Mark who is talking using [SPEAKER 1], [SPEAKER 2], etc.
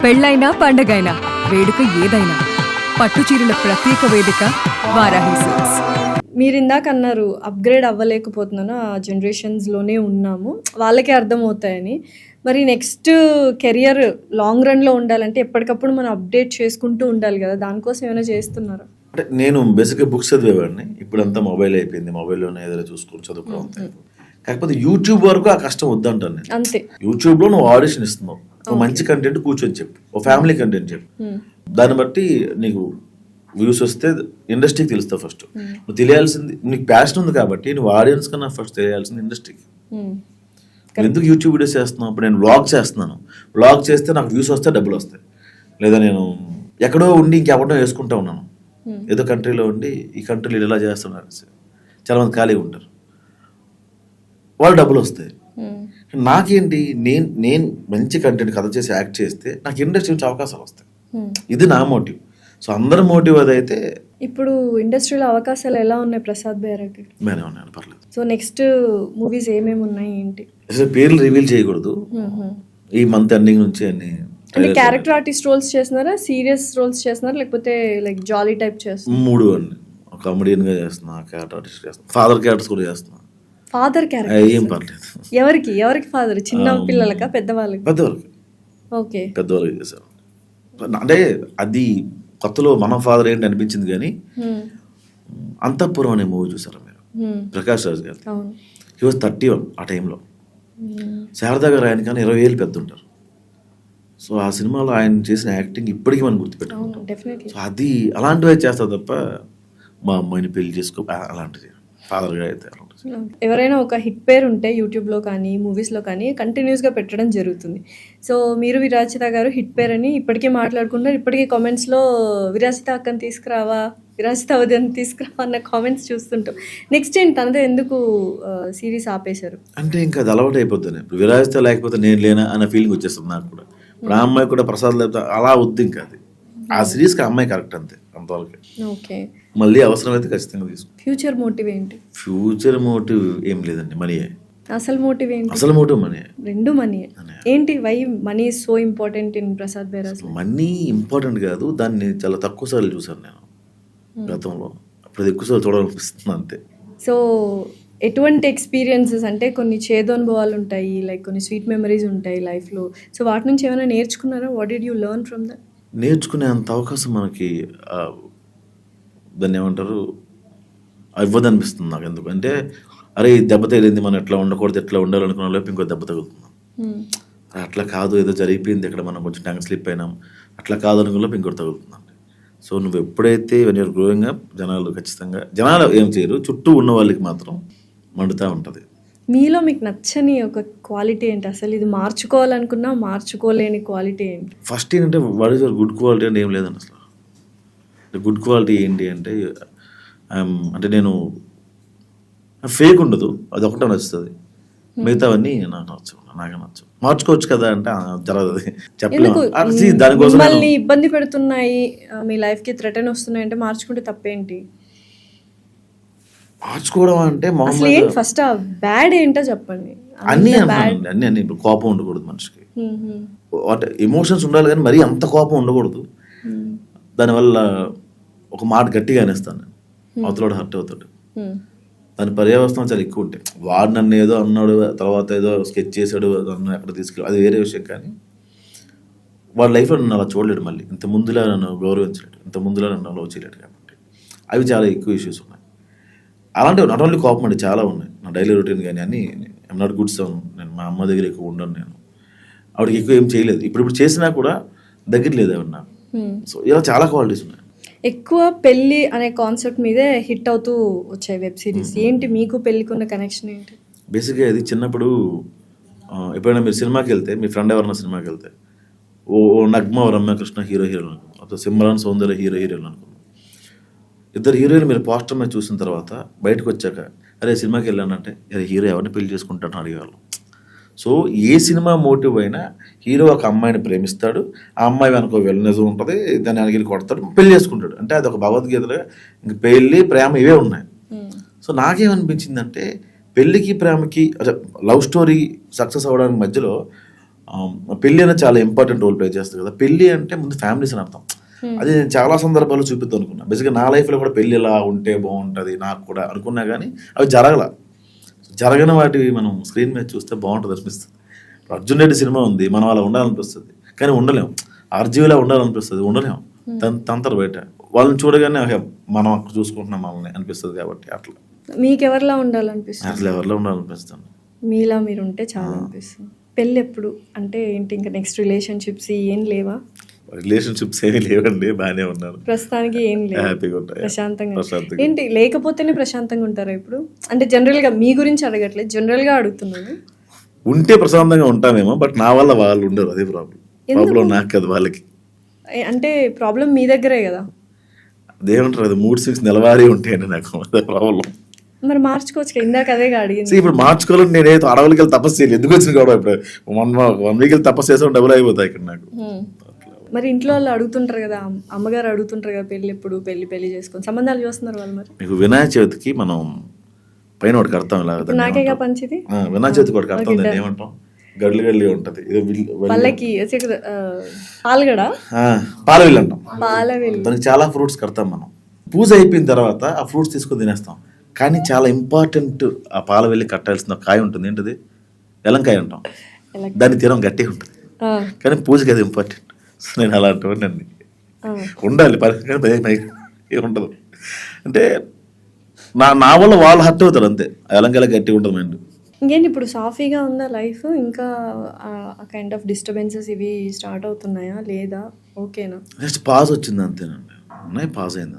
[SPEAKER 1] పెళ్ళైనా పండగైనా వేడుక ఏదైనా పట్టు చీరల ప్రత్యేక వేదిక వారాహి సిల్క్స్.
[SPEAKER 2] మీరు ఇందాక అన్నారు అప్గ్రేడ్ అవ్వలేకపోతున్నాను, ఆ జనరేషన్స్లోనే ఉన్నాము, వాళ్ళకే అర్థమవుతాయని. మరి నెక్స్ట్ కెరియర్ లాంగ్ రన్లో ఉండాలంటే ఎప్పటికప్పుడు మనం అప్డేట్ చేసుకుంటూ ఉండాలి కదా, దానికోసం ఏమైనా చేస్తున్నారా?
[SPEAKER 3] అంటే నేను బేసిక్గా బుక్స్ చదివేవాడిని, ఇప్పుడంతా మొబైల్ అయిపోయింది, మొబైల్లోనే ఏదైనా చూసుకొని చదువుకోవడం. కాకపోతే యూట్యూబ్ వరకు ఆ కష్టం వద్దంటాను నేను.
[SPEAKER 2] అంతే,
[SPEAKER 3] యూట్యూబ్లో నువ్వు ఆడిషన్ ఇస్తున్నావు, ఒక మంచి కంటెంట్ కూర్చొని చెప్పు, ఒక ఫ్యామిలీ కంటెంట్ చెప్పు, దాన్ని బట్టి నీకు వ్యూస్ వస్తే ఇండస్ట్రీకి తెలుస్తావు. ఫస్ట్ నువ్వు తెలియాల్సింది, నీకు ప్యాషన్ ఉంది కాబట్టి నువ్వు ఆడియన్స్ కన్నా ఫస్ట్ తెలియాల్సింది ఇండస్ట్రీకి. ఎందుకు యూట్యూబ్ వీడియోస్ చేస్తున్నావు? ఇప్పుడు నేను వ్లాగ్ చేస్తున్నాను, వ్లాగ్ చేస్తే నాకు వ్యూస్ వస్తే డబ్బులు వస్తాయి. లేదా నేను ఎక్కడో ఉండి ఇంకెవడో వేసుకుంటా ఉన్నాను, ఏదో కంట్రీలో ఉండి ఈ కంట్రీలో ఇలా చేస్తున్నారు, చాలామంది ఖాళీగా ఉంటారు, వాళ్ళు డబ్బులు వస్తాయి. నాకేంటి, నేను మంచి కంటెంట్ కథ చేసి యాక్ట్ చేస్తే నాకు ఇండస్ట్రీ నుంచి అవకాశాలు వస్తాయి. ఇది నా మోటివ్. సో అందరి మోటివ్ అదైతే.
[SPEAKER 2] ఇప్పుడు ఇండస్ట్రీలో అవకాశాలు ఎలా ఉన్నాయి ప్రసాద్ బైరాగి?
[SPEAKER 3] బాగానే ఉన్నాను, పర్లేదు.
[SPEAKER 2] సో నెక్స్ట్ మూవీస్ ఏమేమి ఉన్నాయి ఏంటి?
[SPEAKER 3] అసలు పేర్లు రివీల్ చేయకూడదు, ఈ మంత్ ఎండింగ్ నుంచి అన్ని.
[SPEAKER 2] అంటే క్యారెక్టర్ ఆర్టిస్ట్ రోల్స్ చేస్తున్నారా, సీరియస్ రోల్స్ చేస్తున్నారా, లేకపోతే లైక్ జాలీ టైప్ చేస్తున్నారు?
[SPEAKER 3] మూడు అన్ని. కామెడియన్ గా చేస్తున్నా, క్యారెక్టర్ ఆర్టిస్ట్ చేస్తున్నా, ఫాదర్ క్యారెక్టర్స్ కూడా చేస్తున్నా.
[SPEAKER 2] ఫాదర్ క్యారెక్టర్
[SPEAKER 3] ఏం పర్లేదు.
[SPEAKER 2] ఎవరికి ఫాదర్? చిన్న పిల్లలకా పెద్దవాళ్ళకి?
[SPEAKER 3] పెద్దవాళ్ళకి.
[SPEAKER 2] ఓకే,
[SPEAKER 3] పెద్దవాళ్ళకి చేశారు. అంటే అది కొత్తలో మన ఫాదర్ ఏంటి అనిపించింది, కానీ అంతఃపురం అనే మూవీ చూసారా మీరు? ప్రకాష్ రాజ్ గారు. హీ వాజ్ 31 ఆ టైంలో. శారదా గారు ఆయన కానీ 20 ఏళ్ళు పెద్ద ఉంటారు. సో ఆ సినిమాలో ఆయన చేసిన యాక్టింగ్ ఇప్పటికీ మనం గుర్తుపెట్టుకుంటాం. సో అది అలాంటివే చేస్తారు తప్ప మా అమ్మాయిని పెళ్లి చేసుకో అలాంటిది ఫాదర్గా అయితే.
[SPEAKER 2] ఎవరైనా ఒక హిట్ పేరు ఉంటే యూట్యూబ్లో కానీ మూవీస్లో కానీ కంటిన్యూస్గా పెట్టడం జరుగుతుంది. సో మీరు విరాజిత గారు హిట్ పేరు అని ఇప్పటికే మాట్లాడుకుంటారు, ఇప్పటికే కామెంట్స్లో విరాజిత అక్కని తీసుకురావా, విరాజిత ఉదయం తీసుకురావా అన్న కామెంట్స్ చూస్తుంటాం. నెక్స్ట్ ఏంటి, తనతో ఎందుకు సిరీస్ ఆపేశారు?
[SPEAKER 3] అంటే ఇంకా అది అలవాటు అయిపోతుంది. ఇప్పుడు విరాజిత లేకపోతే నేను లేనా అన్న ఫీలింగ్ వచ్చేస్తుంది నాకు కూడా. ఇప్పుడు ఆ అమ్మాయి కూడా ప్రసాద్ లేకపోతే అలా వద్దు, ఇంకా అది ఆ సిరీస్కి ఆ అమ్మాయి కరెక్ట్, అంతే, అంతవరకు.
[SPEAKER 2] ఓకే,
[SPEAKER 3] మళ్ళీ అవసరమైతే ఖచ్చితంగా తీసుకుంటాం.
[SPEAKER 2] ఫ్యూచర్ మోటివ్ ఏంటి?
[SPEAKER 3] ఫ్యూచర్ మోటివ్ ఏం లేదండి, మనీయే.
[SPEAKER 2] అసలు మోటివ్ ఏంటి?
[SPEAKER 3] అసలు మోటివ్ మనీ.
[SPEAKER 2] రెండు మనీ ఏంటి? Why money is so important in Prasad Byraj?
[SPEAKER 3] Money important కాదు, దాన్ని చాలా తక్కువ సార్లు చూసాను నేను గతంలో, అప్పుడు ఎక్కువ సార్లు చూడాలనిపిస్తుంది, అంతే.
[SPEAKER 2] సో ఎటువంటి ఎక్స్పీరియన్సెస్, అంటే కొన్ని చేదోనుభవాలు ఉంటాయి, లైక్ కొన్ని స్వీట్ మెమరీస్ ఉంటాయి లైఫ్లో, సో వాటి నుంచి ఏమైనా నేర్చుకున్నారా? What did you learn from that?
[SPEAKER 3] నేర్చుకునే అంత అవకాశం మనకి దాన్ని ఏమంటారు ఇవ్వదనిపిస్తుంది నాకు. ఎందుకంటే అరే దెబ్బ తగిలింది, మనం ఎట్లా ఉండకూడదు, ఎట్లా ఉండాలనుకున్న లోపు ఇంకో దెబ్బ తగులుతున్నాం. అట్లా కాదు, ఏదో జరిగిపోయింది ఇక్కడ, మనం కొంచెం టంగ్ స్లిప్ అయినాం, అట్లా కాదు అనుకున్న లోపు ఇంకోటి తగులుతున్నాం. సో నువ్వు ఎప్పుడైతే వెన్ యూర్ గ్రోయింగ్ అప్, జనాలు ఖచ్చితంగా జనాలు ఏం చేయరు, చుట్టూ ఉన్న వాళ్ళకి మాత్రం మండుతూ ఉంటుంది.
[SPEAKER 2] మీలో మీకు నచ్చని ఒక క్వాలిటీ ఏంటి? అసలు ఇది మార్చుకోవాలనుకున్నా మార్చుకోలేని క్వాలిటీ ఏంటి?
[SPEAKER 3] ఫస్ట్ ఏంటంటే what is your good quality అంటే ఏం లేదండి అసలు. గుడ్ క్వాలిటీ ఏంటి అంటే, అంటే నేను ఫేక్ ఉండదు, అది ఒకటే నచ్చుతుంది, మిగతావన్నీ నాకు నచ్చవు. మార్చుకోవచ్చు కదా అంటే జరగదు, చెప్పలేము. దానికోసం
[SPEAKER 2] మిమ్మల్ని ఇబ్బంది పెడుతున్నాయి, మీ లైఫ్కి థ్రెటన్ వస్తున్నాయి అంటే మార్చుకుంటే తప్పేంటి?
[SPEAKER 3] మార్చుకోవడం అంటే
[SPEAKER 2] ఫస్ట్ బ్యాడ్ ఏంటో చెప్పండి.
[SPEAKER 3] అన్ని కోపం ఉండకూడదు మనిషికి, ఎమోషన్స్ ఉండాలి కానీ మరీ అంత కోపం ఉండకూడదు. దానివల్ల ఒక మాట గట్టిగా అనేస్తాను నేను, అవతల హర్ట్ అవుతాడు. దాని పర్యవస్థం చాలా ఎక్కువ ఉంటాయి. వాడు నన్ను ఏదో అన్నాడు, తర్వాత ఏదో స్కెచ్ చేశాడు, నన్ను ఎక్కడ తీసుకెళ్ళి, అది వేరే విషయం. కానీ వాడి లైఫ్లో నన్ను అలా చూడలేడు, మళ్ళీ ఇంత ముందులా నన్ను గౌరవించలేడు, ఇంత ముందులా నన్ను లవ్ చేయలేడు. కాబట్టి అవి చాలా ఎక్కువ ఇష్యూస్ ఉన్నాయి. అలాంటివి నాట్ ఓన్లీ కోపం అండి, చాలా ఉన్నాయి నా డైలీ రొటీన్. కానీ అన్నీ ఐఎమ్ నాట్ గుడ్ సౌండ్, నేను మా అమ్మ దగ్గర ఎక్కువ ఉండను, నేను ఆవిడకి ఎక్కువ ఏం చేయలేదు, ఇప్పుడు చేసినా కూడా దగ్గర లేదు ఆవిడ నాకు. సో ఇలా చాలా క్వాలిటీస్ ఉన్నాయి.
[SPEAKER 2] ఎక్కువ పెళ్ళి అనే కాన్సెప్ట్ మీదే హిట్ అవుతూ వచ్చాయి వెబ్ సిరీస్. ఏంటి మీకు పెళ్ళికి ఉన్న కనెక్షన్ ఏంటి?
[SPEAKER 3] బేసిక్గా ఇది చిన్నప్పుడు ఎప్పుడైనా మీరు సినిమాకి వెళ్తే, మీ ఫ్రెండ్ ఎవరైనా సినిమాకి వెళ్తే, ఓ నగ్మ రమ్యకృష్ణ హీరోలు అనుకున్నాం, సిమ్రాన్ సౌందర్య హీరోలు అనుకున్నాం. ఇద్దరు హీరోయిన్ మీరు పోస్టర్ మీద చూసిన తర్వాత బయటకు వచ్చాక అరే సినిమాకి వెళ్ళానంటే అరే హీరో ఎవరిని పెళ్లి చేసుకుంటాడని అడిగేవాళ్ళం. సో ఏ సినిమా మోటివ్ అయినా హీరో ఒక అమ్మాయిని ప్రేమిస్తాడు, ఆ అమ్మాయి వెనక వెల్నెస్ ఉంటుంది, దాన్ని వెనక కొడతాడు, పెళ్లి చేసుకుంటాడు. అంటే అది ఒక భగవద్గీతలో ఇంక పెళ్ళి ప్రేమ ఇవే ఉన్నాయి. సో నాకేమనిపించిందంటే పెళ్ళికి ప్రేమకి లవ్ స్టోరీ సక్సెస్ అవ్వడానికి మధ్యలో పెళ్ళి అనేది చాలా ఇంపార్టెంట్ రోల్ ప్లే చేస్తుంది కదా. పెళ్ళి అంటే ముందు ఫ్యామిలీస్ అని అర్థం. అది నేను చాలా సందర్భాల్లో చూపిద్దాం అనుకున్నా. బేసిక్గా నా లైఫ్లో కూడా పెళ్ళి ఇలా ఉంటే బాగుంటుంది నాకు కూడా అనుకున్నా, కానీ అవి జరగని వాటివి మనం స్క్రీన్ మీద చూస్తే బాగుంటుంది అనిపిస్తుంది. అర్జున్ రెడ్డి సినిమా ఉంది, మనం అలా ఉండాలనిపిస్తుంది కానీ ఉండలేము. ఆర్జీవిలా ఉండాలనిపిస్తుంది, ఉండలేము. తంతరు బయట వాళ్ళని చూడగానే మనం అక్కడ చూసుకుంటున్నాం మనల్ని అనిపిస్తుంది. కాబట్టి అట్లా
[SPEAKER 2] మీకు ఎవరిలా ఉండాలనిపిస్తుంది?
[SPEAKER 3] అట్లా ఎవరిలో ఉండాలనిపిస్తుంది.
[SPEAKER 2] మీలా మీరు ఉంటే చాలా అనిపిస్తుంది. పెళ్ళి ఎప్పుడు అంటే ఏంటి, ఇంకా నెక్స్ట్ రిలేషన్షిప్స్ ఏం లేవా?
[SPEAKER 3] రిలేషన్షిప్స్ ఏమీ లేవండి, బాగానే ఉన్నాను
[SPEAKER 2] ప్రస్తుతానికి. ఏం లేదు,
[SPEAKER 3] హ్యాపీగా ఉంటాయి,
[SPEAKER 2] ప్రశాంతంగా. ఏంటి లేకపోతేనే ప్రశాంతంగా ఉంటారా ఇప్పుడు? అంటే జనరల్గా మీ గురించి అడగట్లేదు, జనరల్గా అడుగుతున్నాను.
[SPEAKER 3] ఉంటే ప్రశాంతంగా ఉంటామేమో, బట్ నా వల్ల వాళ్ళు ఉండరు. అదే ప్రాబ్లం నాకు కదా వాళ్ళకి.
[SPEAKER 2] అంటే ప్రాబ్లం మీ దగ్గరే కదా.
[SPEAKER 3] అదేమంటారు, అది మూడ్ స్వింగ్స్ నెలవారీ ఉంటాయండి నాకు, అదే ప్రాబ్లం.
[SPEAKER 2] మరి మార్చుకోవచ్చు కదా, ఇందాక అదే అడిగింది.
[SPEAKER 3] ఇప్పుడు మార్చుకోవాలని నేనైతే అడవులకి వెళ్ళి తపస్సు చేయలేదు. ఎందుకు వచ్చింది కూడా ఇప్పుడు 1 వీక్ వెళ్ళి తపస్సు చేసాం, డబుల్ అయిపోతాయి ఇక్కడ నాకు.
[SPEAKER 2] మరి ఇంట్లో వాళ్ళు అడుగుతుంటారు కదా, అమ్మగారు అడుగుతుంటారు కదా పెళ్ళి ఎప్పుడు, పెళ్లి చేసుకొని సంబంధాలు చూస్తున్నారు వాళ్ళు. మరి
[SPEAKER 3] మీకు వినాయక చవితికి మనం పైన ఒకటి కడతాం ఇలా,
[SPEAKER 2] నాకేగా పంచిది.
[SPEAKER 3] వినాయక చవితికి ఒకటి కడతాం, దాన్ని ఏమంటాం, గడ్లు ఉంటది,
[SPEAKER 2] వాళ్ళకి పాల్గడ,
[SPEAKER 3] పాలవిల్లు అంటాం.
[SPEAKER 2] పాలవిల్లు,
[SPEAKER 3] దానికి చాలా ఫ్రూట్స్ కడతాం మనం. పూజ అయిపోయిన తర్వాత ఆ ఫ్రూట్స్ తీసుకొని తినేస్తాం. కానీ చాలా ఇంపార్టెంట్, ఆ పాలవెల్లి కట్టాల్సిన కాయ ఉంటుంది, ఏంటది, ఎలంకాయ అంటాం. దాన్ని తినం గట్టిగా ఉంటుంది, కానీ పూజకి అది ఇంపార్టెంట్. సో నేను అలాంటి వాడిని ఉండాలి, పరిస్థితి ఉండదు. అంటే నా వల్ల వాళ్ళు హర్ట్ అవుతారు అంతే. ఎలంకాయల గట్టిగా ఉంటుంది మైండ్.
[SPEAKER 2] ఇంకేంటి ఇప్పుడు సాఫీగా ఉందా లైఫ్? ఇంకా కైండ్ ఆఫ్ డిస్టర్బెన్సెస్ ఇవి స్టార్ట్ అవుతున్నాయా లేదా? ఓకేనా?
[SPEAKER 3] జస్ట్ పాజ్ వచ్చింది అంతేనండి, ఉన్నాయి, పాజ్ అయింది.